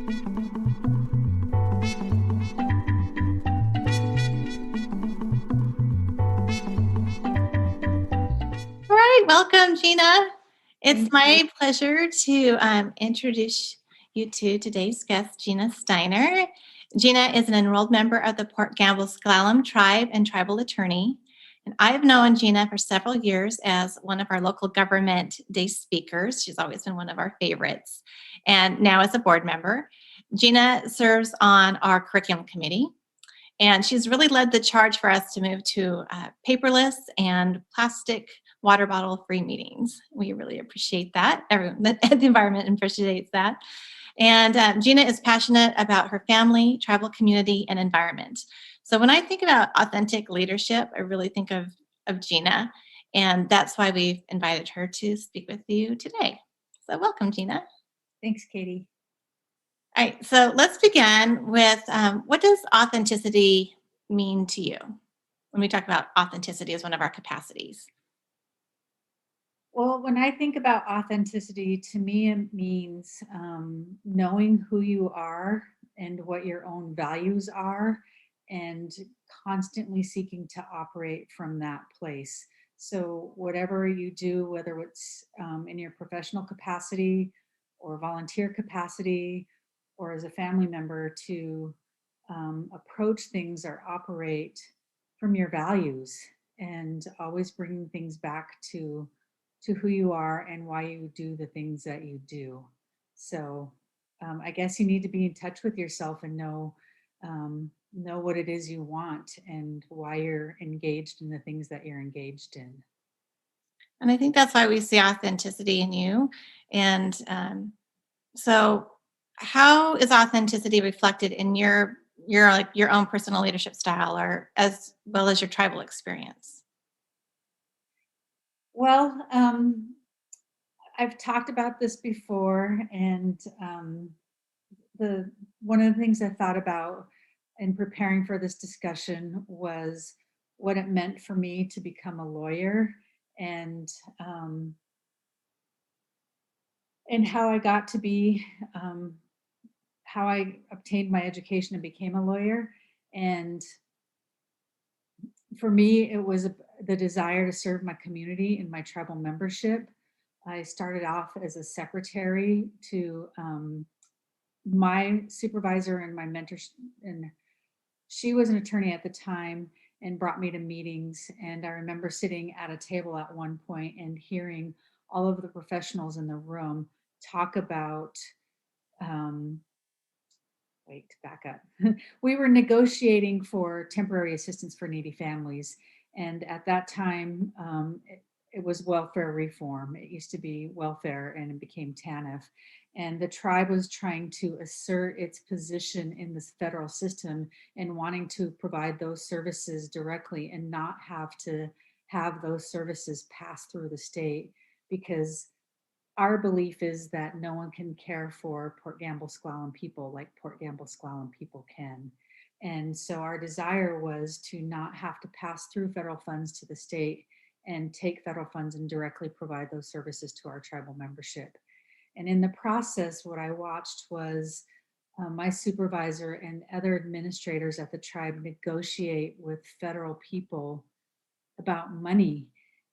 All right, welcome, Gina. It's my pleasure to introduce you to today's guest, Gina Steiner. Gina is an enrolled member of the Port Gamble-Sklallam Tribe and tribal attorney. And I've known Gina for several years as one of our local government day speakers. She's always been one of our favorites. And now as a board member. Gina serves on our curriculum committee. And she's really led the charge for us to move to paperless and plastic water bottle free meetings. We really appreciate that. The environment appreciates that. And Gina is passionate about her family, tribal community, and environment. So when I think about authentic leadership, I really think of Gina. And that's why we've invited her to speak with you today. So welcome, Gina. Thanks, Katie. All right, so let's begin with what does authenticity mean to you when we talk about authenticity as one of our capacities? Well, when I think about authenticity, to me, it means knowing who you are and what your own values are, and constantly seeking to operate from that place. So, whatever you do, whether it's in your professional capacity or volunteer capacity or as a family member, to approach things or operate from your values and always bringing things back to who you are and why you do the things that you do. So I guess you need to be in touch with yourself and know what it is you want and why you're engaged in the things that you're engaged in. And I think that's why we see authenticity in you. And so, how is authenticity reflected in your own personal leadership style, or as well as your tribal experience? Well, I've talked about this before, and the one of the things I thought about in preparing for this discussion was what it meant for me to become a lawyer, and um, and how I got to be, how I obtained my education and became a lawyer. And for me, it was the desire to serve my community and my tribal membership. I started off as a secretary to my supervisor and my mentor, and she was an attorney at the time and brought me to meetings. And I remember sitting at a table at one point and hearing all of the professionals in the room talk about, um, wait, back up. We were negotiating for temporary assistance for needy families. And at that time, it was welfare reform. It used to be welfare and it became TANF. And the tribe was trying to assert its position in this federal system and wanting to provide those services directly and not have to have those services pass through the state, because our belief is that no one can care for Port Gamble-Sklallam people like Port Gamble-Sklallam people can. And so our desire was to not have to pass through federal funds to the state and take federal funds and directly provide those services to our tribal membership. And in the process, what I watched was my supervisor and other administrators at the tribe negotiate with federal people about money,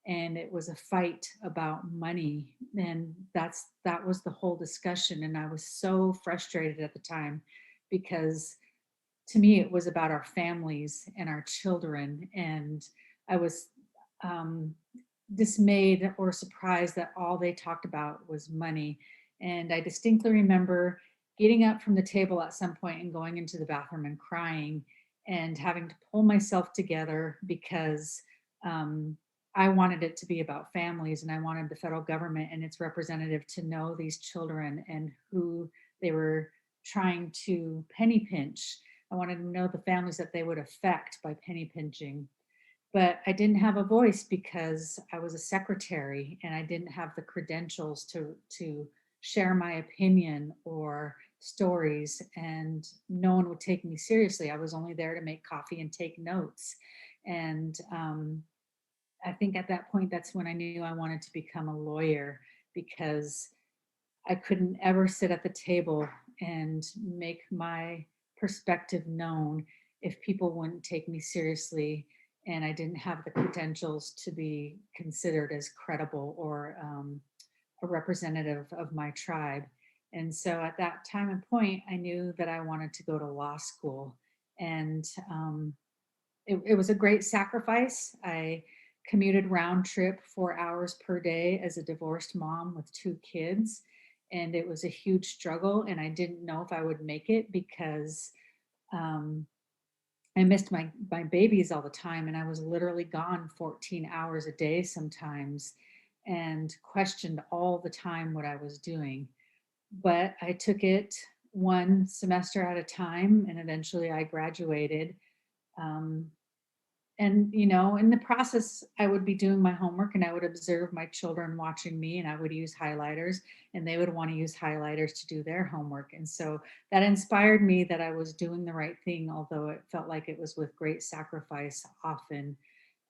and it was a fight about money, and that was the whole discussion. And I was so frustrated at the time, because to me it was about our families and our children, and I was um, dismayed or surprised that all they talked about was money. And I distinctly remember getting up from the table at some point and going into the bathroom and crying and having to pull myself together, because um, I wanted it to be about families, and I wanted the federal government and its representative to know these children and who they were trying to penny pinch. I wanted to know the families that they would affect by penny pinching. But I didn't have a voice because I was a secretary and I didn't have the credentials to share my opinion or stories, and no one would take me seriously. I was only there to make coffee and take notes. And I think at that point, that's when I knew I wanted to become a lawyer, because I couldn't ever sit at the table and make my perspective known if people wouldn't take me seriously and I didn't have the credentials to be considered as credible or a representative of my tribe. And so at that time and point, I knew that I wanted to go to law school. And it was a great sacrifice. I commuted round trip 4 hours per day as a divorced mom with 2 kids. And it was a huge struggle. And I didn't know if I would make it because um, I missed my babies all the time. And I was literally gone 14 hours a day sometimes and questioned all the time what I was doing. But I took it one semester at a time and eventually I graduated. Um, and in the process I would be doing my homework and I would observe my children watching me and I would use highlighters and they would want to use highlighters to do their homework, and so that inspired me that I was doing the right thing, although it felt like it was with great sacrifice often,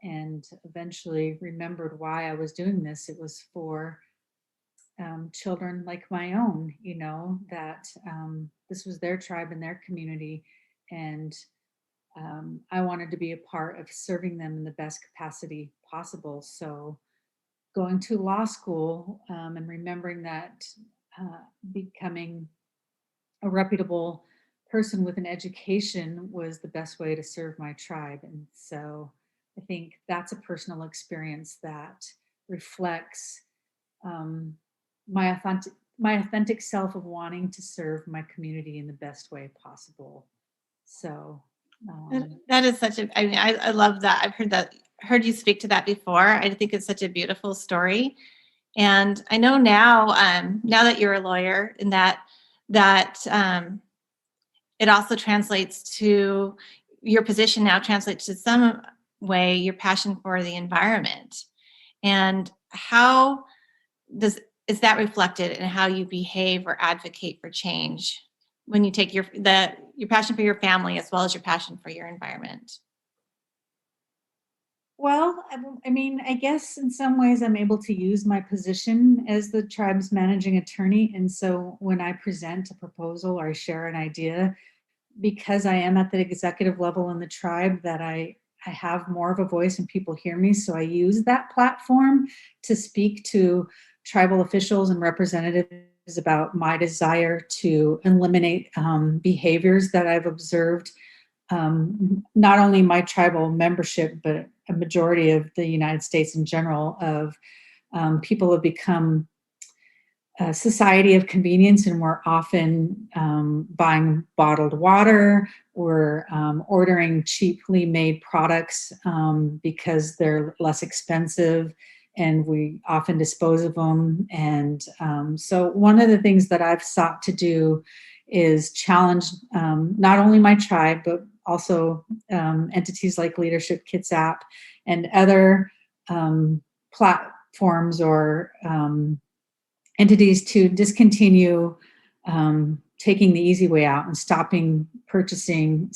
and eventually remembered why I was doing this. It was for children like my own, that this was their tribe and their community, and I wanted to be a part of serving them in the best capacity possible. So going to law school and remembering that becoming a reputable person with an education was the best way to serve my tribe. And so I think that's a personal experience that reflects um, my authentic self of wanting to serve my community in the best way possible. So That is such a, I mean, I love that. I've heard you speak to that before. I think it's such a beautiful story. And I know now, now that you're a lawyer, and that it also translates to your position now translates to some way your passion for the environment. And how does is that reflected in how you behave or advocate for change when you take your passion for your family as well as your passion for your environment? Well, I mean, I guess in some ways I'm able to use my position as the tribe's managing attorney. And so when I present a proposal or I share an idea, because I am at the executive level in the tribe, that I have more of a voice and people hear me. So I use that platform to speak to tribal officials and representatives about my desire to eliminate behaviors that I've observed, not only my tribal membership, but a majority of the United States in general, of people have become a society of convenience, and we're often buying bottled water. We're ordering cheaply made products because they're less expensive, and we often dispose of them. And so, one of the things that I've sought to do is challenge not only my tribe, but also entities like Leadership Kitsap and other platforms or entities to discontinue taking the easy way out and stop purchasing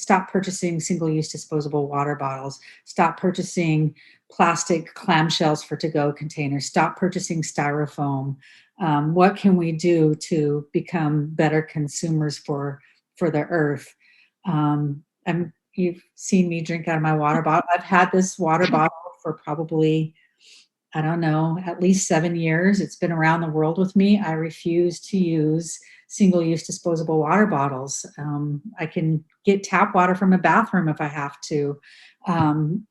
single-use disposable water bottles, stop purchasing plastic clamshells for to-go containers, stop purchasing styrofoam. What can we do to become better consumers for the earth? You've seen me drink out of my water bottle. I've had this water bottle for probably, I don't know, at least 7 years. It's been around the world with me. I refuse to use single-use disposable water bottles. I can get tap water from a bathroom if I have to. Um,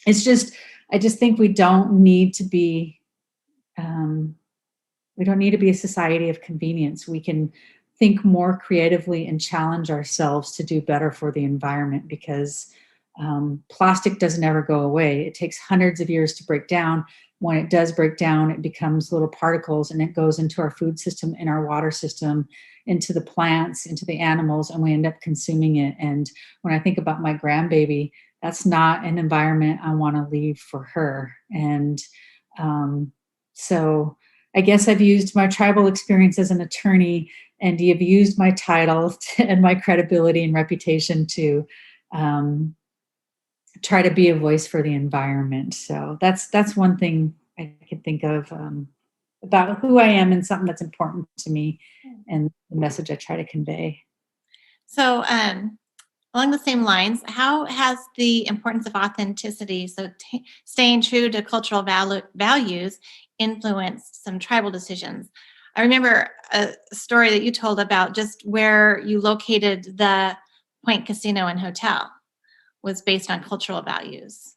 it's just, I just think um, we don't need to be a society of convenience. We can think more creatively and challenge ourselves to do better for the environment, because plastic doesn't ever go away. It takes hundreds of years to break down. When it does break down, it becomes little particles and it goes into our food system, in our water system, into the plants, into the animals, and we end up consuming it. And when I think about my grandbaby, that's not an environment I want to leave for her. And so I guess I've used my tribal experience as an attorney, and you've used my title and my credibility and reputation to um, try to be a voice for the environment. So that's one thing I could think of. about who I am and something that's important to me and the message I try to convey. So, along the same lines, how has the importance of authenticity, so staying true to cultural values, influenced some tribal decisions? I remember a story that you told about just where you located the Point Casino and Hotel was based on cultural values.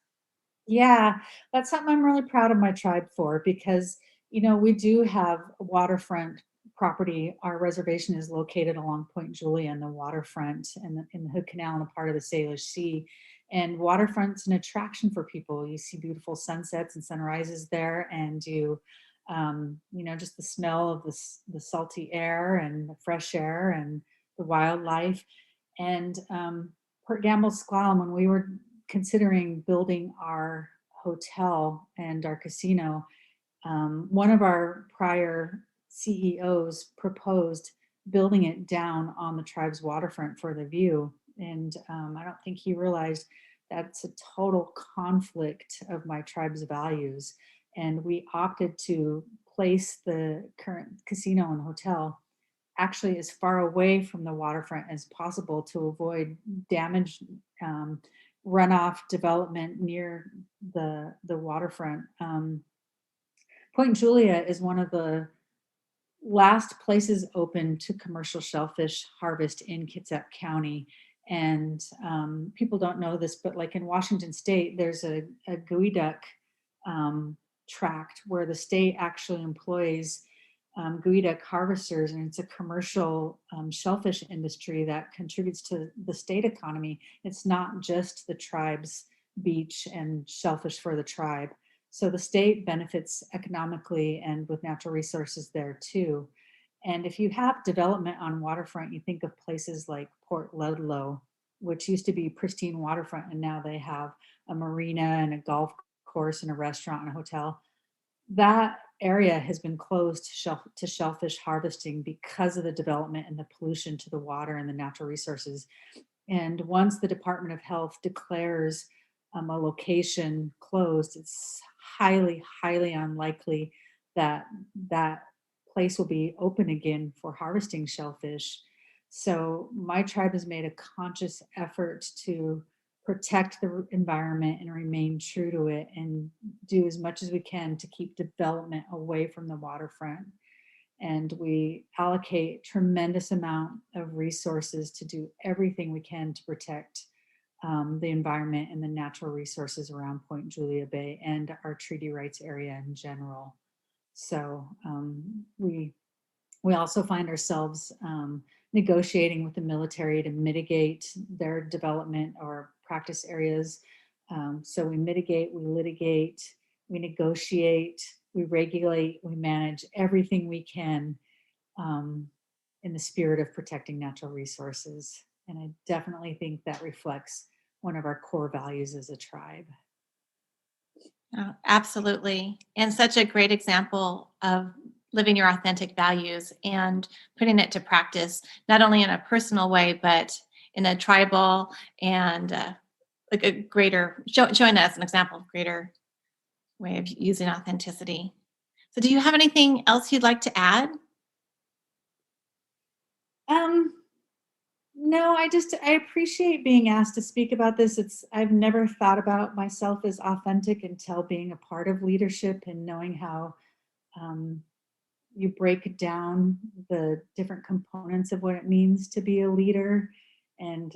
Yeah, that's something I'm really proud of my tribe for because, we do have waterfront property. Our reservation is located along Point Julia and the waterfront and in the Hood Canal and a part of the Salish Sea. And waterfront's an attraction for people. You see beautiful sunsets and sunrises there, and just the smell of the salty air and the fresh air and the wildlife. And Port Gamble Squam, when we were considering building our hotel and our casino, one of our prior CEOs proposed building it down on the tribe's waterfront for the view. And I don't think he realized that's a total conflict of my tribe's values. And we opted to place the current casino and hotel actually as far away from the waterfront as possible to avoid damage, um, runoff development near the waterfront. Point Julia is one of the last places open to commercial shellfish harvest in Kitsap County. And people don't know this, but like in Washington State, there's a geoduck tract where the state actually employs geoduck harvesters, and it's a commercial shellfish industry that contributes to the state economy. It's not just the tribe's beach and shellfish for the tribe. So the state benefits economically and with natural resources there too. And if you have development on waterfront, you think of places like Port Ludlow, which used to be pristine waterfront, and now they have a marina and a golf course and a restaurant and a hotel. That area has been closed to shellfish harvesting because of the development and the pollution to the water and the natural resources. And once the Department of Health declares a location closed, it's highly, highly unlikely that that place will be open again for harvesting shellfish. So my tribe has made a conscious effort to protect the environment and remain true to it and do as much as we can to keep development away from the waterfront. And we allocate tremendous amount of resources to do everything we can to protect the environment and the natural resources around Point Julia Bay and our treaty rights area in general. So we also find ourselves negotiating with the military to mitigate their development or practice areas. So we mitigate, we litigate, we negotiate, we regulate, we manage everything we can in the spirit of protecting natural resources. And I definitely think that reflects one of our core values as a tribe. Oh, absolutely. And such a great example of living your authentic values and putting it to practice, not only in a personal way, but in a tribal and like a greater, showing us an example of greater way of using authenticity. So, do you have anything else you'd like to add? Um, no, I appreciate being asked to speak about this. I've never thought about myself as authentic until being a part of leadership and knowing how um, you break down the different components of what it means to be a leader and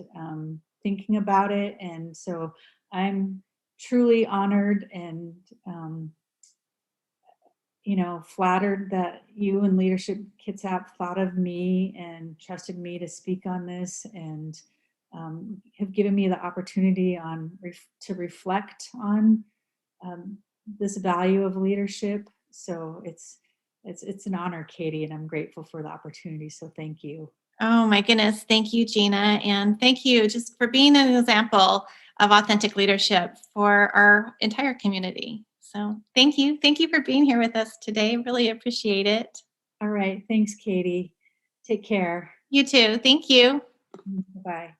thinking about it. And so I'm truly honored and flattered that you and Leadership Kitsap thought of me and trusted me to speak on this, and have given me the opportunity to reflect on um, this value of leadership. So it's an honor, Katie, and I'm grateful for the opportunity. So thank you. Oh my goodness. Thank you, Gina. And thank you just for being an example of authentic leadership for our entire community. So thank you. Thank you for being here with us today. Really appreciate it. All right. Thanks, Katie. Take care. You too. Thank you. Bye.